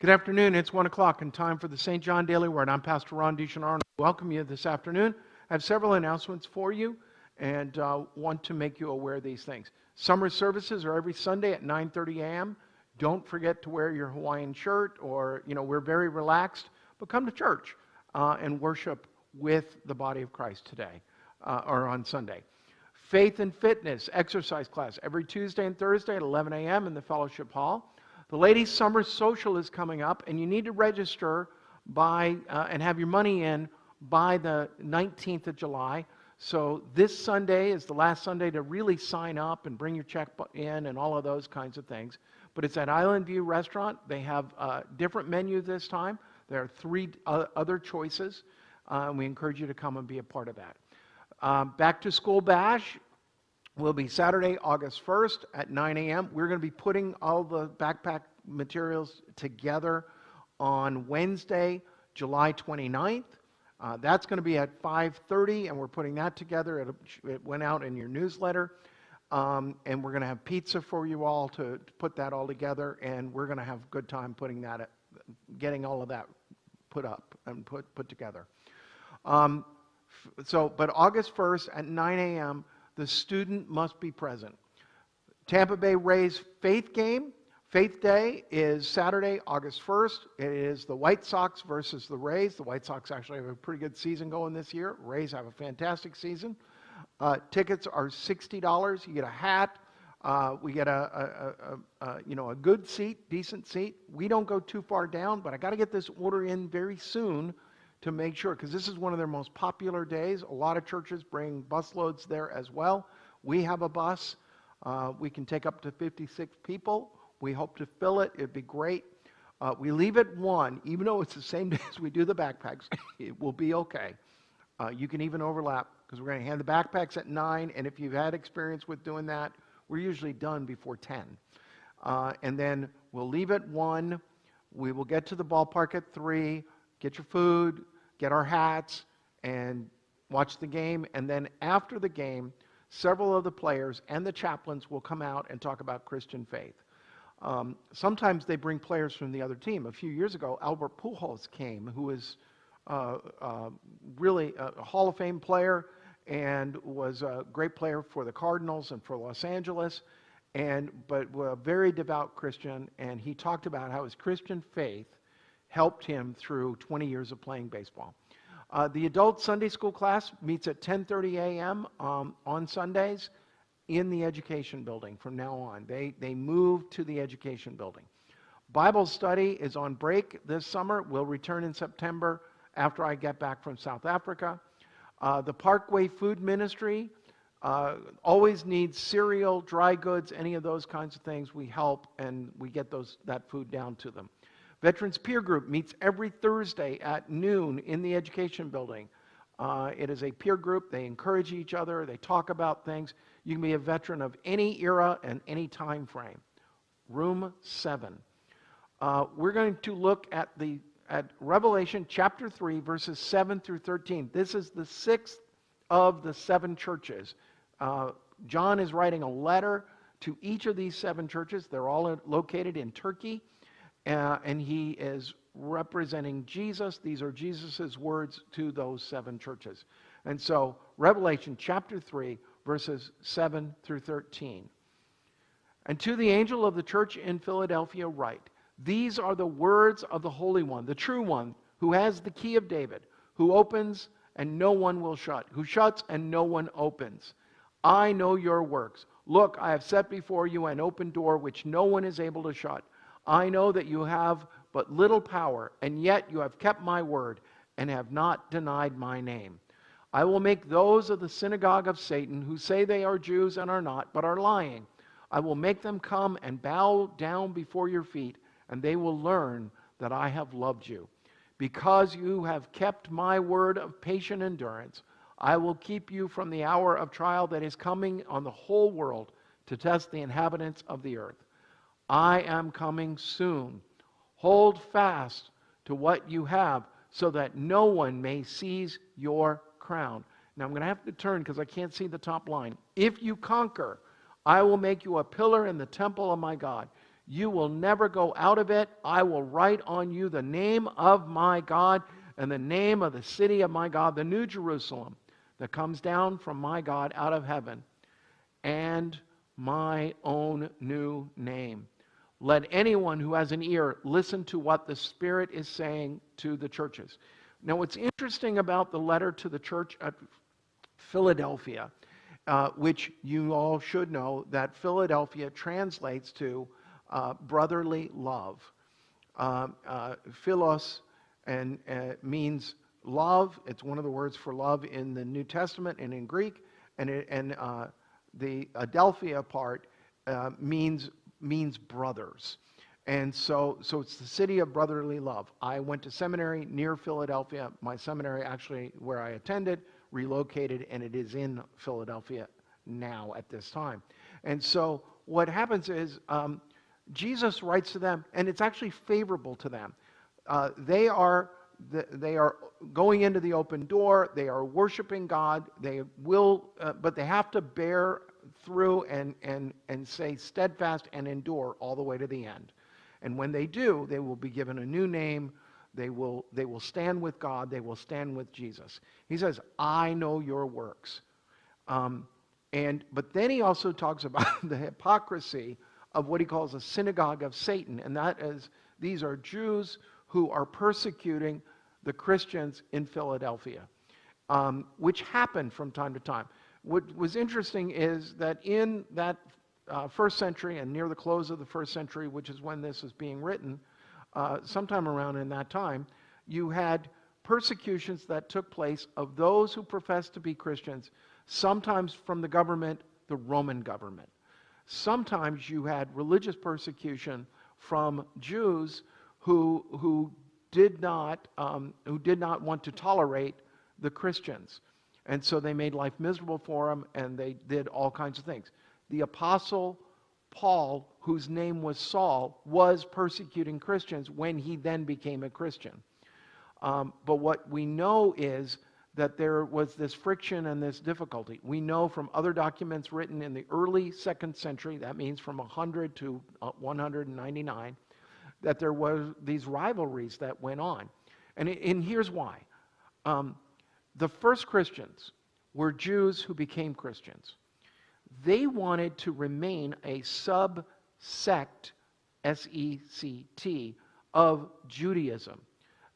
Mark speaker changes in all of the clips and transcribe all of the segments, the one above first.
Speaker 1: Good afternoon. It's 1 o'clock and time for the St. John Daily Word. I'm Pastor Ron DeShanar. I welcome you this afternoon. I have several announcements for you and want to make you aware of these things. Summer services are every Sunday at 9:30 a.m. Don't forget to wear your Hawaiian shirt or, we're very relaxed, but come to church and worship with the body of Christ today or on Sunday. Faith and Fitness exercise class every Tuesday and Thursday at 11 a.m. in the Fellowship Hall. The Ladies' Summer Social is coming up, and you need to register by and have your money in by the 19th of July. So this Sunday is the last Sunday to really sign up and bring your check in and all of those kinds of things. But it's at Island View Restaurant. They have a different menu this time. There are 3 other choices. We encourage you to come and be a part of that. Back to School Bash will be Saturday, August 1st at 9 a.m. We're going to be putting all the backpack materials together on Wednesday, July 29th. That's going to be at 5:30, and we're putting that together. It went out in your newsletter. And we're going to have pizza for you all to put that all together, and we're going to have a good time putting that, getting all of that put up and put together. But August 1st at 9 a.m., the student must be present. Tampa Bay Rays Faith Game, Faith Day is Saturday, August 1st. It is the White Sox versus the Rays. The White Sox actually have a pretty good season going this year. Rays have a fantastic season. Tickets are $60. You get a hat. We get a good seat, decent seat. We don't go too far down, but I got to get this order in very soon to make sure, because this is one of their most popular days. A lot of churches bring busloads there as well. We have a bus. We can take up to 56 people. We hope to fill it. It'd be great. We leave at 1, even though it's the same day as we do the backpacks. It will be okay. You can even overlap, because we're going to hand the backpacks at 9, and if you've had experience with doing that, we're usually done before 10. And then we'll leave at 1. We will get to the ballpark at 3, get your food, get our hats, and watch the game. And then after the game, several of the players and the chaplains will come out and talk about Christian faith. Sometimes they bring players from the other team. A few years ago, Albert Pujols came, who is really a Hall of Fame player and was a great player for the Cardinals and for Los Angeles, but a very devout Christian, and he talked about how his Christian faith helped him through 20 years of playing baseball. The adult Sunday school class meets at 10:30 a.m. On Sundays in the education building from now on. They moved to the education building. Bible study is on break this summer. We'll return in September after I get back from South Africa. The Parkway Food Ministry always needs cereal, dry goods, any of those kinds of things. We help and we get that food down to them. Veterans Peer Group meets every Thursday at noon in the education building. It is a peer group. They encourage each other. They talk about things. You can be a veteran of any era and any time frame. Room 7. We're going to look at Revelation chapter 3, verses 7 through 13. This is the 6th of the 7 churches. John is writing a letter to each of these 7 churches. They're all located in Turkey. And he is representing Jesus. These are Jesus' words to those 7 churches. And so, Revelation chapter 3, verses 7 through 13. And to the angel of the church in Philadelphia write, these are the words of the Holy One, the true One, who has the key of David, who opens and no one will shut, who shuts and no one opens. I know your works. Look, I have set before you an open door which no one is able to shut. I know that you have but little power, and yet you have kept my word and have not denied my name. I will make those of the synagogue of Satan who say they are Jews and are not, but are lying. I will make them come and bow down before your feet, and they will learn that I have loved you. Because you have kept my word of patient endurance, I will keep you from the hour of trial that is coming on the whole world to test the inhabitants of the earth. I am coming soon. Hold fast to what you have so that no one may seize your crown. Now I'm going to have to turn because I can't see the top line. If you conquer, I will make you a pillar in the temple of my God. You will never go out of it. I will write on you the name of my God and the name of the city of my God, the New Jerusalem that comes down from my God out of heaven, and my own new name. Let anyone who has an ear listen to what the Spirit is saying to the churches. Now, what's interesting about the letter to the church at Philadelphia, which you all should know that Philadelphia translates to brotherly love. Philos and means love. It's one of the words for love in the New Testament and in Greek. And the Adelphia part means brothers. And so it's the city of brotherly love. I went to seminary near Philadelphia. My seminary, actually, where I attended, relocated, and it is in Philadelphia now at this time. And so what happens is Jesus writes to them, and it's actually favorable to them. They are going into the open door. They are worshiping God. They will, but they have to bear through and stay steadfast and endure all the way to the end. And when they do, they will be given a new name. They will stand with God. They will stand with Jesus. He says, I know your works. But then he also talks about the hypocrisy of what he calls a synagogue of Satan. And that is, these are Jews who are persecuting the Christians in Philadelphia, which happened from time to time. What was interesting is that in that first century and near the close of the first century, which is when this is being written, sometime around in that time, you had persecutions that took place of those who professed to be Christians, sometimes from the government, the Roman government. Sometimes you had religious persecution from Jews who did not want to tolerate the Christians. And so they made life miserable for them, and they did all kinds of things. The apostle Paul, whose name was Saul, was persecuting Christians when he then became a Christian. But what we know is that there was this friction and this difficulty. We know from other documents written in the early 2nd century, that means from 100 to 199, that there were these rivalries that went on. And here's why. The first Christians were Jews who became Christians. They wanted to remain a sub-sect, S-E-C-T, of Judaism.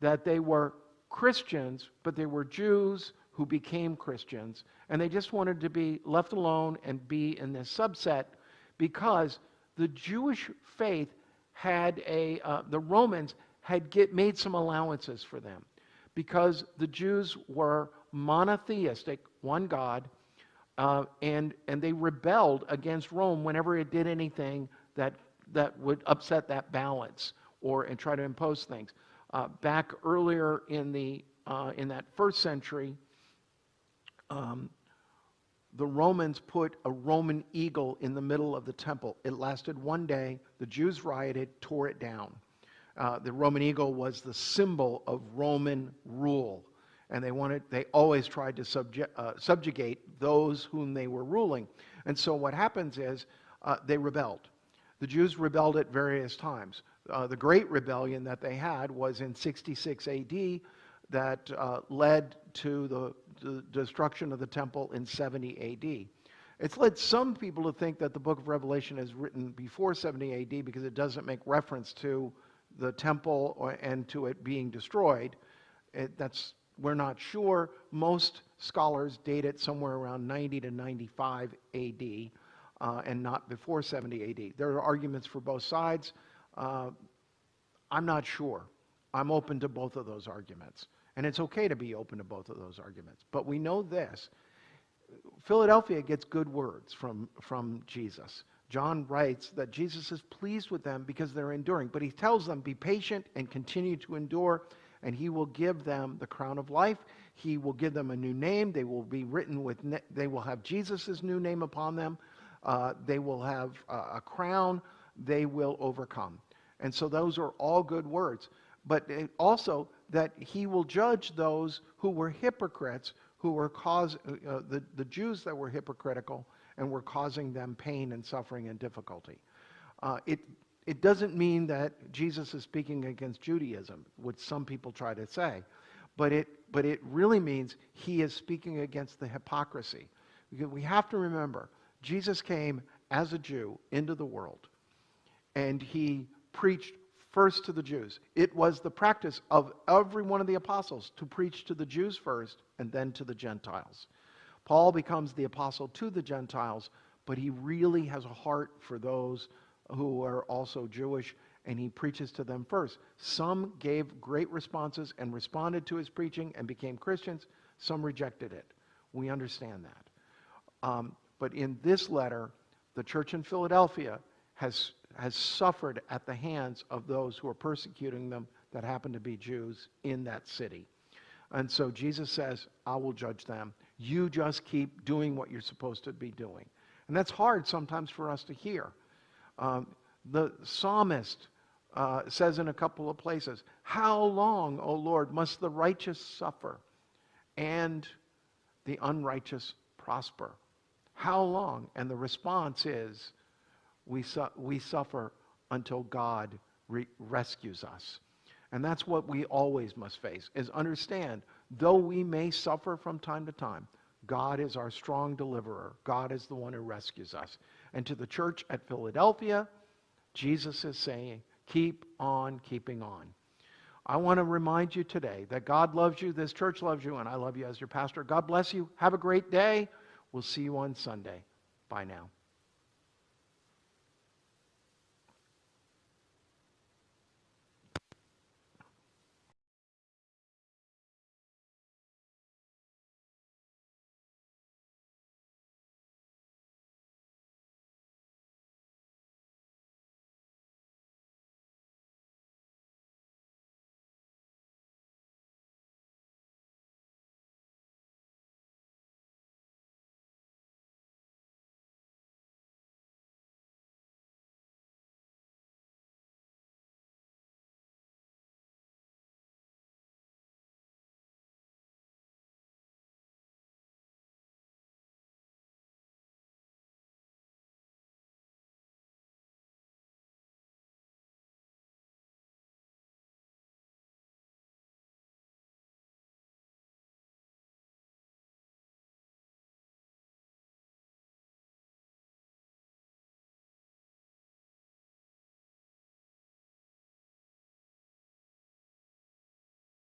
Speaker 1: That they were Christians, but they were Jews who became Christians. And they just wanted to be left alone and be in this subset because the Jewish faith had the Romans had made some allowances for them. Because the Jews were monotheistic, one God, and they rebelled against Rome whenever it did anything that would upset that balance and try to impose things. Back earlier in that first century, the Romans put a Roman eagle in the middle of the temple. It lasted one day. The Jews rioted, tore it down. The Roman eagle was the symbol of Roman rule, and they always tried to subjugate those whom they were ruling. And so what happens is they rebelled. The Jews rebelled at various times. The great rebellion that they had was in 66 AD that led to the destruction of the temple in 70 AD. It's led some people to think that the book of Revelation is written before 70 AD because it doesn't make reference to the temple and to it being destroyed. We're not sure. Most scholars date it somewhere around 90 to 95 AD and not before 70 AD. There are arguments for both sides. I'm not sure. I'm open to both of those arguments. And it's okay to be open to both of those arguments. But we know this. Philadelphia gets good words from Jesus. John writes that Jesus is pleased with them because they're enduring. But he tells them, be patient and continue to endure, and he will give them the crown of life. He will give them a new name. They will be written with, they will have Jesus' new name upon them. They will have a crown. They will overcome. And so those are all good words. But also that he will judge those who were hypocrites, who were the Jews that were hypocritical and were causing them pain and suffering and difficulty. it doesn't mean that Jesus is speaking against Judaism, which some people try to say, but it really means he is speaking against the hypocrisy. Because we have to remember, Jesus came as a Jew into the world, and he preached first to the Jews. It was the practice of every one of the apostles to preach to the Jews first and then to the Gentiles. Paul becomes the apostle to the Gentiles, but he really has a heart for those who are also Jewish, and he preaches to them first. Some gave great responses and responded to his preaching and became Christians. Some rejected it. We understand that. But in this letter, the church in Philadelphia has suffered at the hands of those who are persecuting them that happen to be Jews in that city. And so Jesus says, I will judge them. You just keep doing what you're supposed to be doing. And that's hard sometimes for us to hear. The psalmist says in a couple of places, how long, O Lord, must the righteous suffer and the unrighteous prosper? How long? And the response is, we suffer until God rescues us. And that's what we always must face, is understand, though we may suffer from time to time, God is our strong deliverer. God is the one who rescues us. And to the church at Philadelphia, Jesus is saying, keep on keeping on. I want to remind you today that God loves you, this church loves you, and I love you as your pastor. God bless you. Have a great day. We'll see you on Sunday. Bye now.